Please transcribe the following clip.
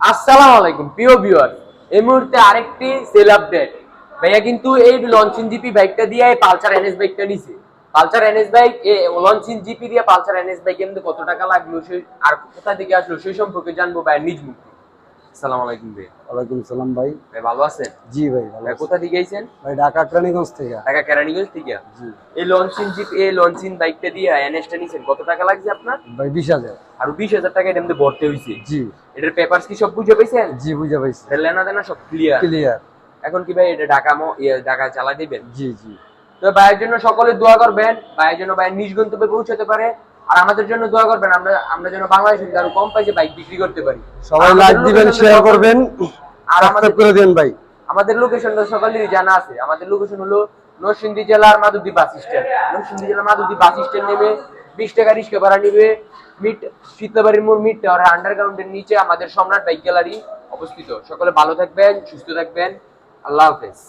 আসসালামু আলাইকুম প্রিয় ভিউয়ার, এই মুহূর্তে আরেকটি সেল আপডেট। ভাইয়া কিন্তু এই লঞ্চিং জিপি বাইকটা দিয়ে পালসার এনএস বাইকটা নিছে। Pulsar NS bike launching GP দিয়ে পালসার এনএস বাইক এমনি কত টাকা লাগলো আর কোথা থেকে আসলো সেই সম্পর্কে জানবো ভাইয়ের নিজ মুখে। আসসালামু আলাইকুম ভাই। ওয়ালাইকুম সালাম ভাই। ভাই ভালো আছেন? জি ভাই ভালো ভাই আছি। কোথা থেকে আইছেন? ভাই ঢাকা কেরানীগঞ্জ থেকে। ঢাকা কেরানীগঞ্জ থেকে। জি এই লঞ্চিং জিপ লঞ্চিং বাইকটা দিয়ে এনএসটা নিছেন, কত টাকা লাগছে আপনার? ভাই 20,000। আর 20,000 টাকা এটা এমনি ভরতে হইছে। জি এটার পেপারস কি সব বুঝে পাইছেন? জি বুঝে পাইছি। লেনা দেনা সব ক্লিয়ার। ক্লিয়ার। এখন কি ভাই এটা ঢাকা চালা দিবেন? জি জি। তো ভাইয়ের জন্য সকলে দোয়া করবেন, ভাইয়ের জন্য ভাই নিজ গন্তব্যে পৌঁছাতে পারে। আর আমাদের জন্য দোয়া করবেন, আমরা যেন বাংলাদেশে আরো কম প্রাইসে বাইক বিক্রি করতে পারি। সবাই লাইক দিবেন, শেয়ার করবেন, আর সাবস্ক্রাইব করে দেন ভাই। আমাদের লোকেশনটা সকালেরই জানা আছে। আমাদের লোকেশন হলো নরসিংদী জেলার মাধবদী বাস স্ট্যান্ড। নরসিংদী জেলার মাধবদী বাস স্ট্যান্ড নেমে 20 টাকা রিক্সা ভাড়া নিবে। শীতলাবাড়ির মোড় মিড টাওয়ার আন্ডারগ্রাউন্ডের নিচে আমাদের সম্রাট বাইক গ্যালারি অবস্থিত। সকলে ভালো থাকবেন, সুস্থ থাকবেন। আল্লাহ হাফেজ।